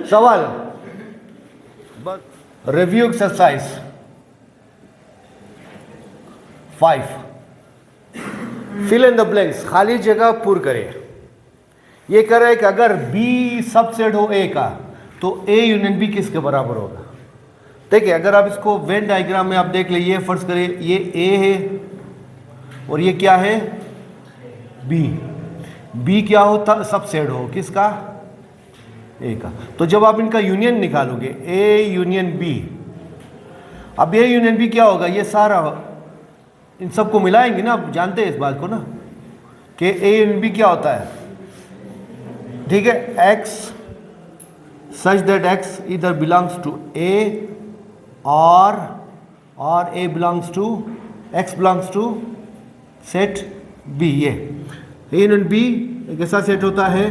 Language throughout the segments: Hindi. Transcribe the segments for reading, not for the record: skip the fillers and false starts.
सवाल, review exercise 5, fill in the blanks, खाली जगह पूर्ण करें। ये कह रहा है कि अगर बी सबसेट हो ए का तो ए यूनियन बी किसके बराबर होगा। देखिए अगर आप इसको वेन डायग्राम में आप देख ले, ये फर्ज करें ये ए है और ये क्या है बी। बी क्या होता सबसेट हो किसका ए का। तो जब आप इनका यूनियन निकालोगे ए यूनियन बी, अब ए यूनियन बी क्या होगा, ये सारा इन सबको मिलाएंगे ना, आप जानते हैं इस बात को ना कि ए यूनियन बी क्या होता है, ठीक है। एक्स सच दैट एक्स इधर बिलोंग्स टू ए और A belongs to x belongs to set B. ये ए यूनियन बी एक ऐसा सेट होता है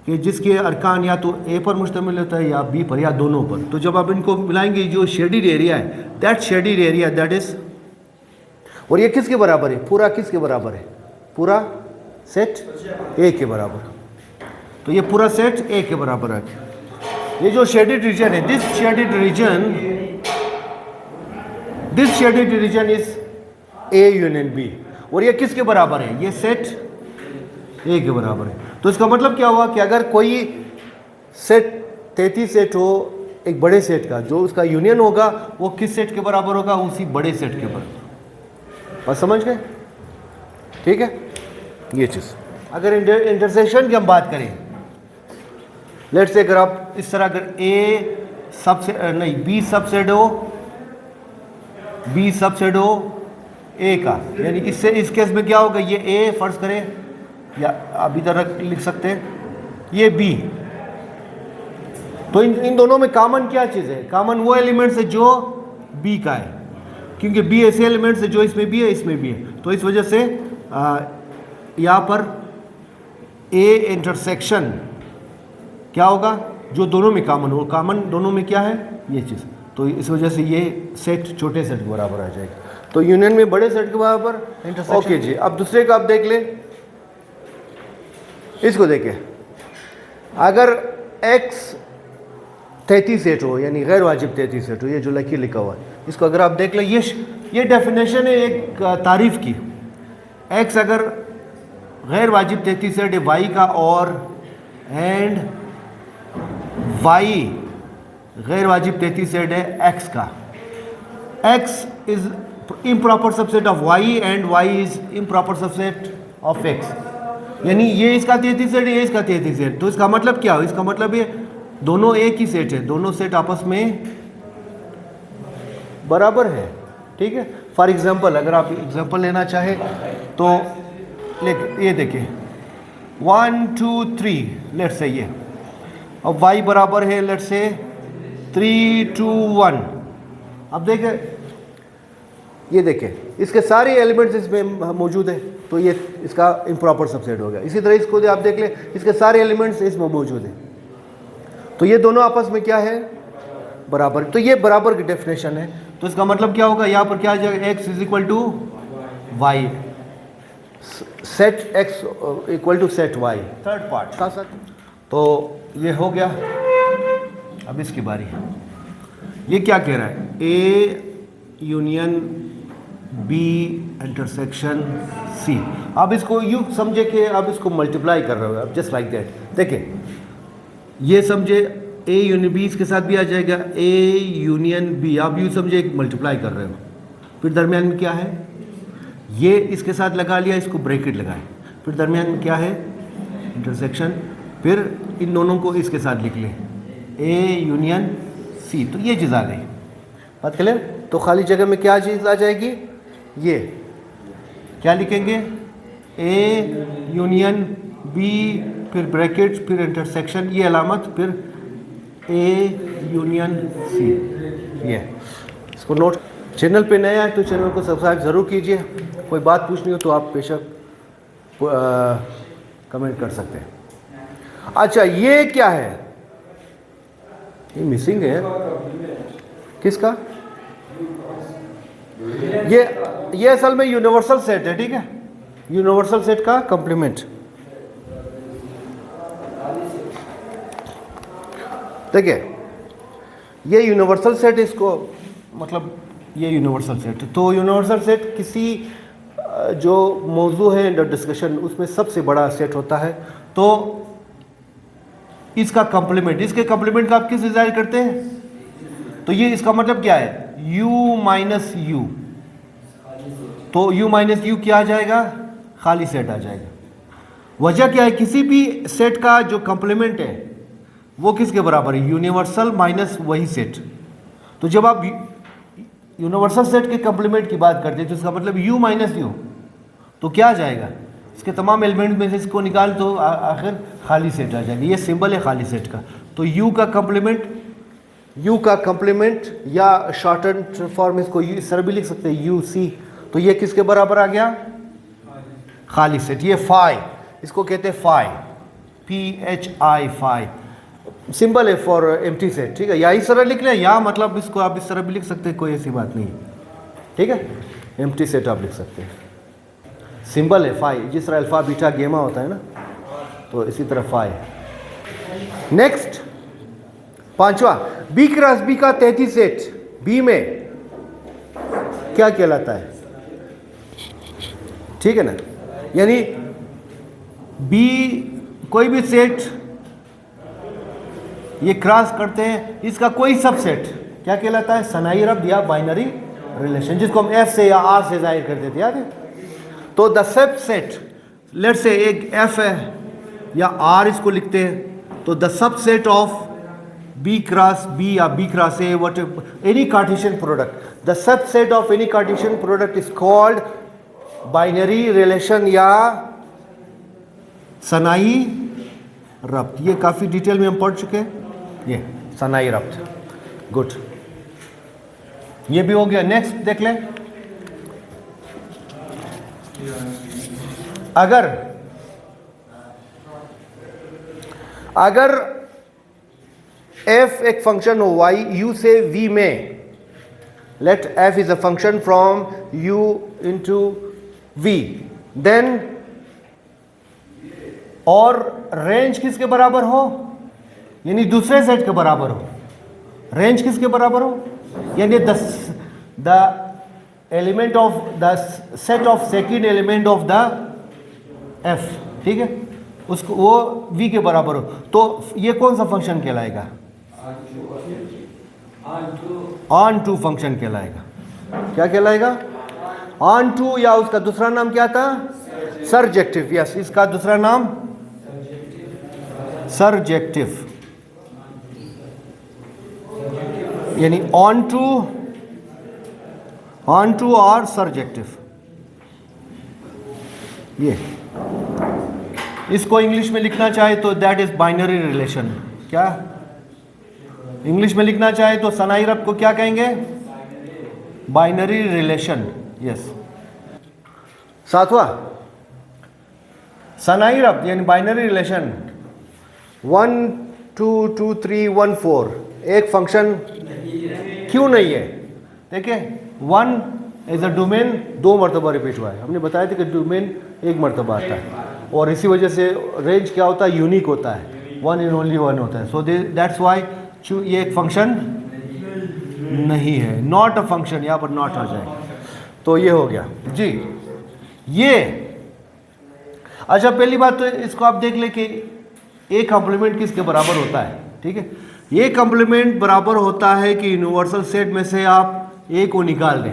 कि जिसके अरकान या तो ए पर मुश्तमिल होता है या बी पर या दोनों पर। तो जब आप इनको मिलाएंगे जो शेडिड एरिया है that shaded area that is, और ये किसके बराबर है, पूरा किसके बराबर है, पूरा सेट ए के बराबर। तो ये पूरा सेट ए के बराबर है। ये जो शेडिड रीजन है, this shaded region is A union B, और ये किसके बराबर है, ये सेट ए के बराबर है। तो इसका मतलब क्या हुआ कि अगर कोई सेट 33 सेट हो एक बड़े सेट का, जो उसका यूनियन होगा वो किस सेट के बराबर होगा, उसी बड़े सेट के बराबर। बस समझ गए, ठीक है। ये चीज़ अगर इंटरसेक्शन की हम बात करें, लेट्स से अगर आप इस तरह अगर ए सबसे नहीं बी सबसेट हो ए का, यानी इससे इस केस में क्या होगा, ये ए फर्ज करें या आप इधर लिख सकते हैं ये बी। तो इन दोनों में कॉमन क्या चीज़ है, कॉमन वो एलिमेंट्स है जो बी का है, क्योंकि बी ऐसे एलिमेंट्स है जो इसमें भी है इसमें भी है। तो इस वजह से यहाँ पर ए इंटरसेक्शन क्या होगा, जो दोनों में कॉमन हो, कॉमन दोनों में क्या है ये चीज़। तो इस वजह से ये सेट छोटे सेट के बराबर आ जाएगा। तो यूनियन में बड़े सेट के बराबर इंटरसेक्शन। ओके जी, अब दूसरे का आप देख लें, इसको देखें। अगर x 33 सेट हो यानी गैर वाजिब 33 सेट हो, ये जो लिखा हुआ है इसको अगर आप देख लें, ये डेफिनेशन है एक तारीफ की। x अगर गैर वाजिब 33 सेट है y का और एंड y गैर वाजिब 33 सेट है x का, x is improper subset of y and y is improper subset of x, यानी ये इसका 33 सेट है ये इसका 33 सेट। तो इसका मतलब क्या हो, इसका मतलब ये दोनों एक ही सेट है, दोनों सेट आपस में बराबर है, ठीक है। फॉर एग्जांपल अगर आप एग्जांपल लेना चाहे तो ये देखिए 1 2 3 लेट्स से ये, अब y बराबर है लेट्स से 3 2 1। अब देखें ये देखें इसके सारे एलिमेंट्स इसमें मौजूद है, तो ये इसका इम्प्रॉपर सबसेट हो गया। इसी तरह इसको आप देख लें, इसके सारे एलिमेंट्स इसमें मौजूद हैं, तो ये दोनों आपस में क्या है बराबर। तो ये बराबर की डेफिनेशन है। तो इसका मतलब क्या होगा, यहाँ पर क्या आ जाएगा, x is equal to Y, set x equal to set y, third part साथ साथ। तो ये हो गया। अब इसकी बारी है, ये क्या कह रहा है, a union B intersection C. अब इसको यूँ समझे कि अब इसको मल्टीप्लाई कर रहे हो, अब जस्ट लाइक दैट। देखिए ये समझे ए यूनियन बी, इसके साथ भी आ जाएगा ए यूनियन बी। आप यूँ समझे मल्टीप्लाई कर रहे हो, फिर दरमियान में क्या है, ये इसके साथ लगा लिया, इसको ब्रैकेट लगाए, फिर दरमियान में क्या है इंटरसेक्शन, फिर इन दोनों को इसके साथ लिख लें ए यूनियन सी। तो ये चीज़ आ गई, बात क्लियर। तो खाली जगह में क्या चीज़ आ जाएगी, ये क्या लिखेंगे ए यूनियन बी, फिर ब्रैकेट, फिर इंटरसेक्शन, ये अलामत, फिर ए यूनियन सी। ये इसको नोट। चैनल पे नया है तो चैनल को सब्सक्राइब ज़रूर कीजिए। कोई बात पूछनी हो तो आप बेशक कमेंट कर सकते हैं। अच्छा ये क्या है, ये मिसिंग है किसका, ये असल में यूनिवर्सल सेट है, ठीक है, यूनिवर्सल सेट का कंप्लीमेंट। देखिए ये यूनिवर्सल सेट, इसको मतलब ये यूनिवर्सल सेट, तो यूनिवर्सल सेट किसी जो मौजू है अंडर डिस्कशन उसमें सबसे बड़ा सेट होता है। तो इसका कंप्लीमेंट, इसके कंप्लीमेंट का आप किस डिजाइन करते हैं? तो ये इसका मतलब क्या है? u माइनस यू, तो u माइनस यू क्या आ जाएगा? खाली सेट आ जाएगा। वजह क्या है? किसी भी सेट का जो कंप्लीमेंट है वो किसके बराबर है? यूनिवर्सल माइनस वही सेट। तो जब आप यूनिवर्सल सेट के कंप्लीमेंट की बात करते हैं तो इसका मतलब u माइनस यू, तो क्या आ जाएगा? इसके तमाम एलिमेंट में से इसको निकाल तो आखिर खाली सेट आ जाएगा। ये सिंबल है खाली सेट का। तो u का कंप्लीमेंट या शॉर्टन फॉर्म इसको इस तरह भी लिख सकते हैं UC, तो ये किसके बराबर आ गया? खाली सेट। ये फाई, इसको कहते हैं फाई, PHI, फाई सिंबल है फॉर एम्प्टी सेट, ठीक है। या इस तरह लिख लें, या मतलब इसको आप इस तरह भी लिख सकते हैं, कोई ऐसी बात नहीं है, ठीक है। एम्प्टी सेट आप लिख सकते हैं, सिंबल है फाई, जिस तरह अल्फा बीटा गेमा होता है ना, तो इसी तरह फाई। नेक्स्ट पांचवा, B क्रॉस B का 33 सेट B में क्या कहलाता है? ठीक है ना, यानी B कोई भी सेट ये क्रॉस करते हैं, इसका कोई सबसेट क्या कहलाता है? सनाई रब्त या बाइनरी रिलेशन, जिसको हम F से या R से जाहिर करते थे, याद है? तो the sub set, let's say एक F है या R इसको लिखते हैं, तो the sub set of B cross B या B cross A, what any Cartesian product, the sub set of any Cartesian product is called binary relation या सनाई रब्त। ये काफ़ी डिटेल में हम पढ़ चुके हैं, ये सनाई रब्त। गुड, ये भी हो गया। नेक्स्ट देख लें, अगर f एक फंक्शन हो y u से v में, let f is a function from u into v, then और रेंज किसके बराबर हो? यानी दूसरे सेट के बराबर हो। रेंज किसके बराबर हो? यानी the element of the set of second element of the f, ठीक है, उसको वो v के बराबर हो। तो ये कौन सा फंक्शन कहलाएगा? ऑन टू फंक्शन कहलाएगा। क्या कहलाएगा? ऑन टू, या उसका दूसरा नाम क्या था? सरजेक्टिव। यस, इसका दूसरा नाम सरजेक्टिव, यानी ऑन टू और सरजेक्टिव। ये इसको इंग्लिश में लिखना चाहे तो दैट इज बाइनरी रिलेशन। क्या इंग्लिश में लिखना चाहे तो सनाई रब्त को क्या कहेंगे? Binary relation. यस। सातवां, सनाई रब्त यानी बाइनरी रिलेशन 1 2 2 3 1 4 एक फंक्शन क्यों नहीं है? देखिए 1 एज अ डोमेन 2 मरतबा रिपीट हुआ है। हमने बताया था कि डोमेन 1 मरतबा आता है, और इसी वजह से रेंज क्या होता है? यूनिक होता है, 1 इन ओनली 1 होता है। सो दैट्स वाई ये एक फंक्शन नहीं है, नॉट अ फंक्शन, यहाँ पर नॉट आ जाएगा। तो ये हो गया जी। ये अच्छा, पहली बात तो इसको आप देख ले कि ए कॉम्प्लीमेंट किसके बराबर होता है, ठीक है। ये कॉम्प्लीमेंट बराबर होता है कि यूनिवर्सल सेट में से आप ए को निकाल दें।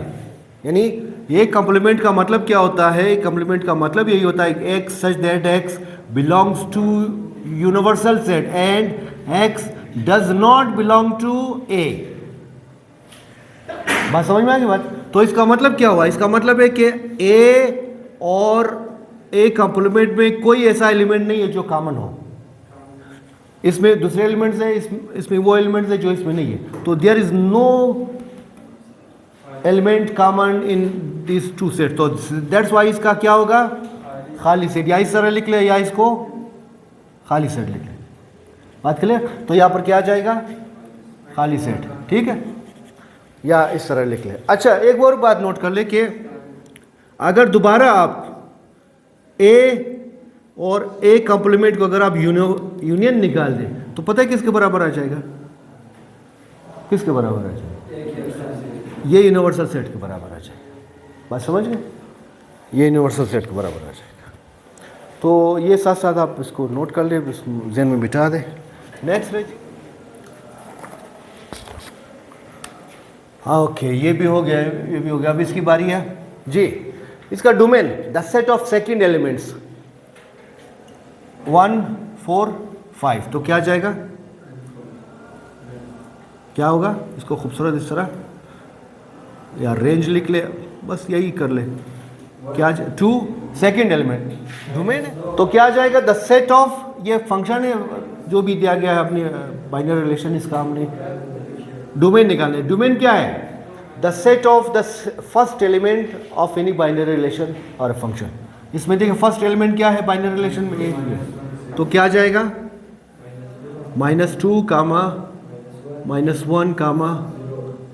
यानी ये कॉम्प्लीमेंट का मतलब क्या होता है? कॉम्प्लीमेंट का मतलब यही होता है कि x such that x belongs to universal set and x does not belong to a। बात समझ में आ गई बात? तो इसका मतलब क्या हुआ? इसका मतलब है कि a और a कॉम्प्लीमेंट में कोई ऐसा एलिमेंट नहीं है जो कॉमन हो। इसमें दूसरे एलिमेंट्स है, इसमें वो एलिमेंट्स है जो इसमें नहीं है। तो there is no element common in this two set. तो दैट्स वाई इसका क्या होगा? खाली सेट। या इस तरह लिख ले या इसको खाली सेट लिख ले। बात क्लियर? तो यहाँ पर क्या आ जाएगा? खाली सेट, ठीक है। या इस तरह लिख ले। अच्छा, एक और बात नोट कर ले कि अगर दोबारा आप ए और ए कॉम्प्लीमेंट को अगर आप यूनियन निकाल दें तो पता है किसके बराबर आ जाएगा? किसके बराबर आ जाएगा? ये यूनिवर्सल सेट के बराबर आ जाएगा। बात समझ गए? ये यूनिवर्सल सेट के बराबर आ जाएगा। तो ये साथ साथ आप इसको नोट कर ले, जहन में बिठा दें। नेक्स्ट जी। हाँ ओके, ये भी हो गया, ये भी हो गया। अब इसकी बारी है जी। इसका domain the set of second elements 1 4 5, तो क्या जाएगा, क्या होगा? इसको खूबसूरत इस तरह या रेंज लिख ले, बस यही कर ले। क्या 2 सेकंड एलिमेंट डोमेन है, तो क्या जाएगा? द सेट ऑफ, ये फंक्शन है जो भी दिया गया है अपने बाइनरी रिलेशन, इसका हमने डोमेन निकालना है। डोमेन क्या है? The set of the first element of any binary relation और फंक्शन। इसमें देखिए फर्स्ट एलिमेंट क्या है बाइनरी रिलेशन में, एक, तो क्या जाएगा? -2 कामा -1 कामा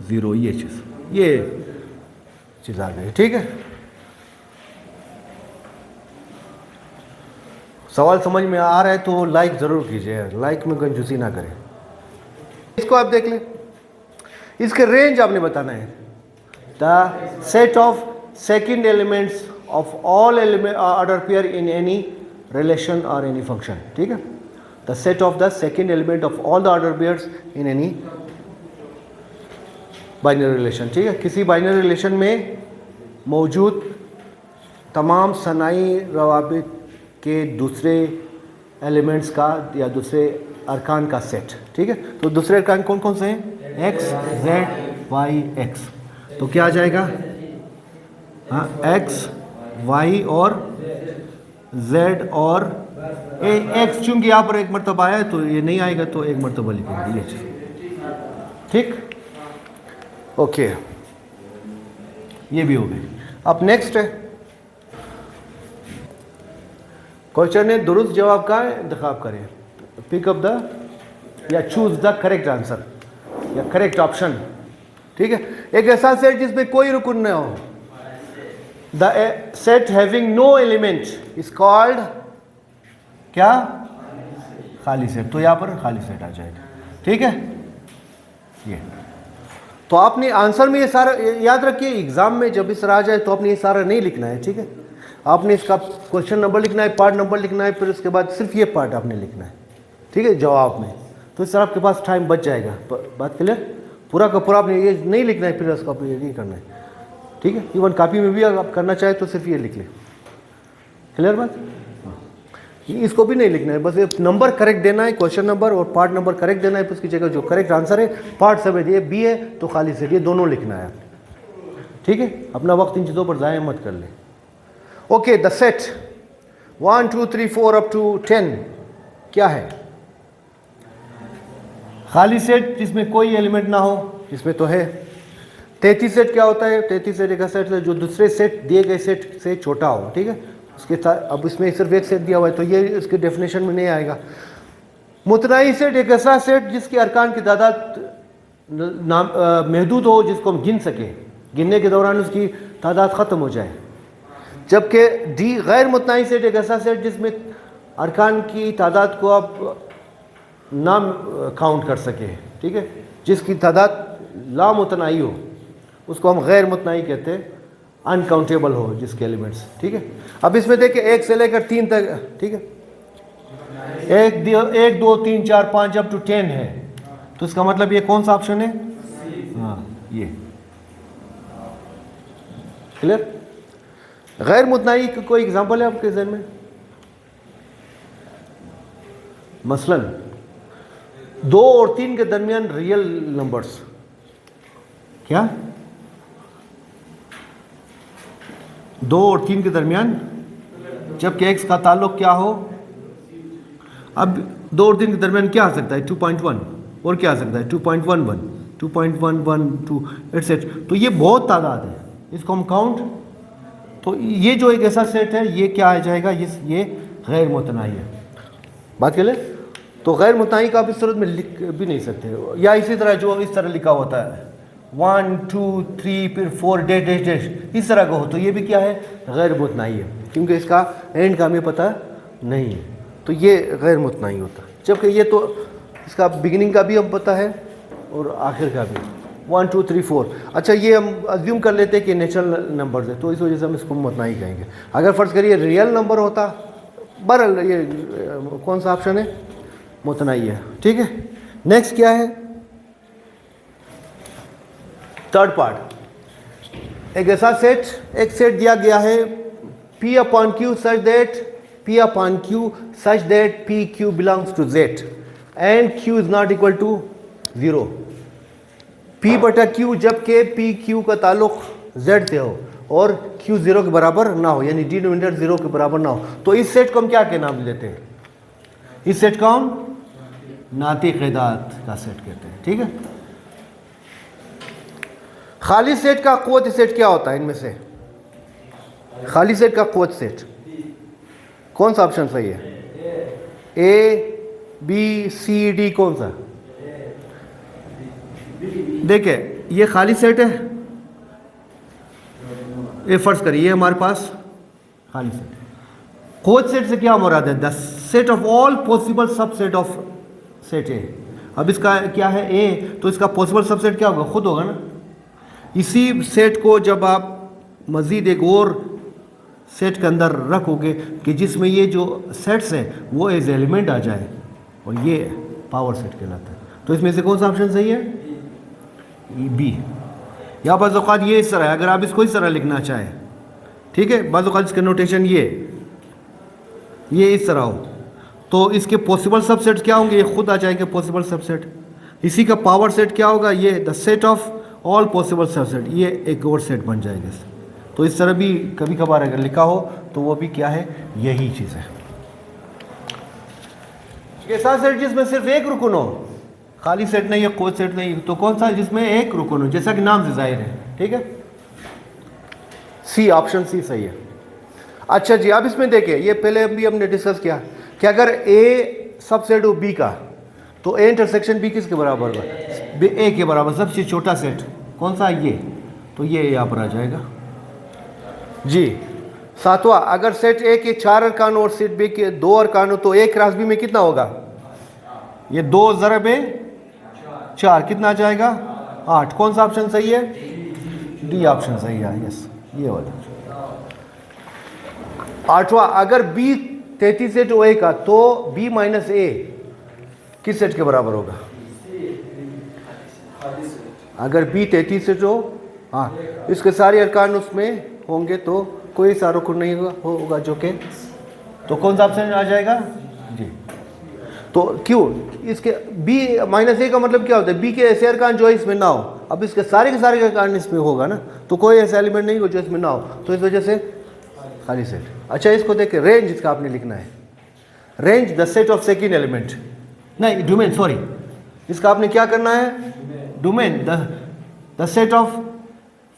0, ये चीज़ आ गई। ठीक है, सवाल समझ में आ रहा है तो लाइक ज़रूर कीजिए, लाइक में कंजूसी ना करें। इसको आप देख लें, इसके रेंज आपने बताना है। The set of second elements of all element order pair in any relation और एनी फंक्शन। ठीक है, the set of the second element of all the order pairs in any binary relation. ठीक है, किसी बाइनरी रिलेशन में मौजूद तमाम सनाई रवाबित के दूसरे एलिमेंट्स का या दूसरे अरकान का सेट। ठीक है, तो दूसरे अरकान कौन कौन से हैं? x, z, y, x। तो क्या आ जाएगा? हाँ, x, y और z और x, चूंकि यहाँ पर एक मरतबा आया है तो ये नहीं आएगा, तो एक मरतबा लिखेंगे ये चीज़। ठीक, ओके, ये भी हो गई। अब नेक्स्ट है क्वेश्चन है, दुरुस्त जवाब का इंतखाब करें। पिक अप द या चूज द करेक्ट आंसर या करेक्ट ऑप्शन। ठीक है, एक ऐसा सेट जिसमें कोई रुकन न हो। The set having no element is called क्या? खाली सेट। तो यहाँ पर खाली सेट आ जाएगा। ठीक है, ये तो आपने आंसर में ये सारा याद रखिए, एग्जाम में जब इस तरह आ जाए तो आपने ये सारा नहीं लिखना है। ठीक है, आपने इसका क्वेश्चन नंबर लिखना है, पार्ट नंबर लिखना है, फिर उसके बाद सिर्फ ये पार्ट आपने लिखना है। ठीक है, जवाब में, तो इस तरह आपके पास टाइम बच जाएगा। बात क्लियर? पूरा का पूरा आपने ये नहीं लिखना है, फिर उसका ये नहीं करना है। ठीक है, इवन कॉपी में भी अगर आप करना चाहे तो सिर्फ ये लिख ले। क्लियर बात? इसको भी नहीं लिखना है, बस ये नंबर करेक्ट देना है, क्वेश्चन नंबर और पार्ट नंबर करेक्ट देना है। फिर उसकी जगह जो करेक्ट आंसर है पार्ट सब है, ये बी है तो खाली सेट, ये दोनों लिखना है। ठीक है, अपना वक्त इन चीज़ों पर ज़ाया मत कर ले। Okay, the set 1 2 3 4 up to 10 क्या है? खाली सेट जिसमें कोई एलिमेंट ना हो, इसमें तो है। 33 सेट क्या होता है? 33 सेट एक सेट है जो दूसरे सेट दिए गए सेट से छोटा हो। ठीक है, उसके साथ अब इसमें सिर्फ एक सेट दिया हुआ है तो ये इसके डेफिनेशन में नहीं आएगा। मुतनाई सेट एक ऐसा सेट जिसके अरकान की तादाद महदूद हो, जिसको हम गिन सके, गिनने के दौरान उसकी तादाद ख़त्म हो जाए। जबकि डी गैर मुतनाई सेट एक ऐसा सेट जिसमें अरकान की तादाद को आप ना काउंट कर सके। ठीक है, जिसकी तादाद लामुतनाई हो उसको हम गैर मुतनाई कहते हैं, अनकाउंटेबल हो जिसके एलिमेंट्स। ठीक है, अब इसमें देखिए 1 से लेकर 3 तक। ठीक है, 1 2 3 4 5 अप टू 10 है, तो इसका मतलब ये कौन सा ऑप्शन है? हाँ, ये। क्लियर? गैर मुतनाई का कोई एग्जांपल है आपके जहन में? मसलन 2 और 3 के दरमियान रियल नंबर्स क्या? 2 और 3 के दरमियान, जबकि x का ताल्लुक क्या हो? अब 2 और 3 के दरमियान क्या आ सकता है? 2.1, और क्या आ सकता है? 2.11, 2.112 एटसेट्रा। तो ये बहुत तादाद है, इसको हम काउंट, तो ये जो एक ऐसा सेट है ये क्या आ जाएगा? ये गैर मुतनाई है। बात के लिए तो गैर मुतनाई का आप इस सूरत में लिख भी नहीं सकते, या इसी तरह जो इस तरह लिखा होता है 1 2 3 फिर 4 डैश डैश डैश, इस तरह का हो, तो ये भी क्या है? गैर मुतनाई है, क्योंकि इसका एंड का हमें पता नहीं है, तो ये गैर मुतनाई होता है। जबकि ये तो इसका बिगिनिंग का भी हम पता है और आखिर का भी 1 2 3 4। अच्छा ये हम अज्यूम कर लेते हैं कि नेचुरल नंबर है, तो इस वजह से हम इसको मुतना ही कहेंगे। अगर फ़र्ज़ करिए रियल नंबर होता, बहरहाल ये कौन सा ऑप्शन है, मुतना ही है। ठीक है, नेक्स्ट क्या है, थर्ड पार्ट। एक ऐसा सेट, एक सेट दिया गया है P upon Q such that P upon Q such that PQ belongs to Z and Q is not equal to 0। P बटा Q जबकि PQ का ताल्लुक Z से हो और Q 0 के बराबर ना हो, यानी डिनोमिनेटर 0 के बराबर ना हो, तो इस सेट को हम क्या के नाम लेते हैं, इस सेट को हम नातिक़ एदाद का सेट कहते हैं। ठीक है, खाली सेट का क़ुव्वत सेट क्या होता है, इनमें से खाली सेट का क़ुव्वत सेट कौन सा ऑप्शन सही है, A B C D, कौन सा? देखिए ये खाली सेट है, ये फर्ज करिए ये हमारे पास खाली सेट है। क़ुव्वत सेट से क्या मुराद है, the set of all possible subset of set ए। अब इसका क्या है ए, तो इसका पॉसिबल सबसेट क्या होगा, खुद होगा ना। इसी सेट को जब आप मज़ीद एक और सेट के अंदर रखोगे कि जिसमें ये जो सेट्स हैं वो एज एलिमेंट आ जाए, और ये पावर सेट कहलाता है, तो इसमें से कौन सा ऑप्शन सही है, बी। या बाज़ औक़ात ये इस तरह है, अगर आप इसको इस तरह लिखना चाहें, ठीक है, बाज़ औक़ात इसका नोटेशन ये इस तरह हो, तो इसके पॉसिबल सबसेट क्या होंगे, ये खुद आ जाएंगे पॉसिबल सबसेट। इसी का पावर सेट क्या होगा, ये the set of all possible subset, ये एक और सेट बन जाएगा। तो इस तरह भी कभी कभार अगर लिखा हो तो वो भी क्या है, यही चीज़ है। ऐसा सेट जिसमें सिर्फ एक रुकन हो, खाली सेट नहीं है, कोई सेट नहीं, तो कौन सा, जिसमें एक रुकन हो, जैसा कि नाम से जाहिर है। ठीक है, सी, ऑप्शन सी सही है। अच्छा जी, अब इसमें देखिए, ये पहले भी हमने डिस्कस किया कि अगर ए सबसेट हो बी का, तो ए इंटरसेक्शन बी किसके बराबर होगा, ए के बराबर। सबसे छोटा सेट कौन सा, ये, तो ये यहाँ पर आ जाएगा जी। सातवां, अगर सेट ए के 4 अरकान और सेट बी के 2 अरकान हो, तो ए क्रॉस बी में कितना होगा, ये 2 ज़रब 4 कितना आ जाएगा, 8। कौन सा ऑप्शन सही है, डी ऑप्शन सही है, यस, ये वाला। 8वां, अगर बी 33 सेट हो ए का, तो बी माइनस ए किस सेट के बराबर होगा, अगर बी 33 सेट हो, हाँ, इसके सारे अरकान उसमें होंगे तो कोई सा रुकन नहीं होगा जो कि, तो कौन सा ऑप्शन आ जाएगा जी। तो क्यों, इसके बी माइनस ए का मतलब क्या होता है, बी के ऐसे अरकान जो है इसमें ना हो। अब इसके सारे के सारे अरकान इसमें होगा ना, तो कोई ऐसा एलिमेंट नहीं हो जो इसमें ना हो, तो इस वजह से खाली सेट। अच्छा इसको देखिए, रेंज इसका आपने लिखना है, range the set of second element, नहीं डोमेन, सॉरी, इसका आपने क्या करना है, domain the set of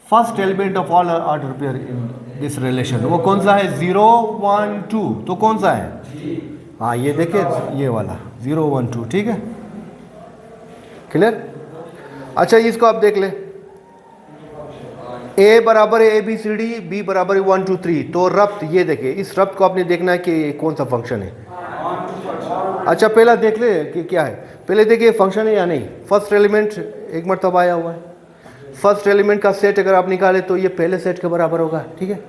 first element of all order pair in this relation. वो कौन सा है, 0 1 2, तो कौन सा है, हाँ ये देखिए ये वाला 0 1 2। ठीक है, क्लियर। अच्छा इसको आप देख ले, ए बराबर है ABCD, बी बराबर है 1 2 3, तो रब्त ये देखिए, इस रब्त को आपने देखना है कि कौन सा फंक्शन है। अच्छा पहला देख ले कि क्या है, पहले देखिए फंक्शन है या नहीं। फर्स्ट एलिमेंट एक मरतबा आया हुआ है, फर्स्ट एलिमेंट का सेट अगर आप निकाले तो ये पहले सेट के बराबर होगा। ठीक है,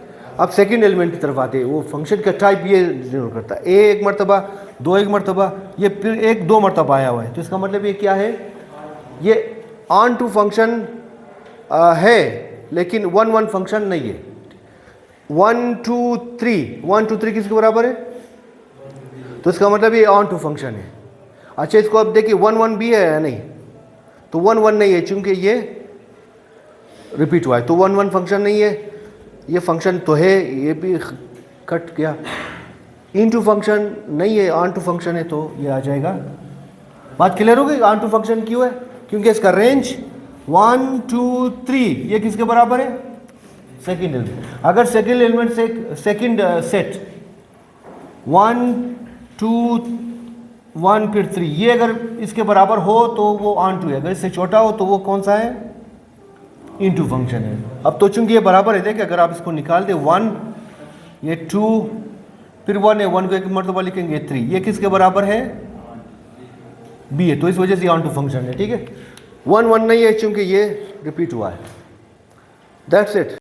अब सेकंड एलिमेंट की तरफ आते हैं, वो फंक्शन का टाइप ये जरूर करता है, ए एक मरतबा, 2 एक मरतबा, ये फिर 1 2 मरतबा आया हुआ है, तो इसका मतलब ये क्या है, ये ऑन टू फंक्शन है लेकिन 1 1 फंक्शन नहीं है। 1 2 3 किसके बराबर है, तो इसका मतलब ये ऑन टू फंक्शन है। अच्छा इसको अब देखिए 1 1 भी है या नहीं, तो 1 1 नहीं है चूंकि ये रिपीट हुआ है, तो 1 1 फंक्शन नहीं है, ये फंक्शन तो है, ये भी कट गया। इनटू फंक्शन नहीं है, ऑन टू फंक्शन है, तो ये आ जाएगा। बात क्लियर हो गई, ऑन टू फंक्शन क्यों है, क्योंकि इसका रेंज 1 2 3 ये किसके बराबर है, सेकंड एलिमेंट। अगर सेकंड एलिमेंट से सेकंड सेट 1 2 1 फिर 3 ये अगर इसके बराबर हो तो वो ऑन टू है, अगर इससे छोटा हो तो वो कौन सा है, इनटू फंक्शन है। अब तो चूंकि ये बराबर है, देखिए अगर आप इसको निकाल दे 1 ये 2 फिर 1 है, 1 को एक मरतबा लिखेंगे 3, ये किसके बराबर है, बी है, तो इस वजह से ऑन टू फंक्शन है। ठीक है, 1 1 नहीं है क्योंकि ये रिपीट हुआ है। That's it.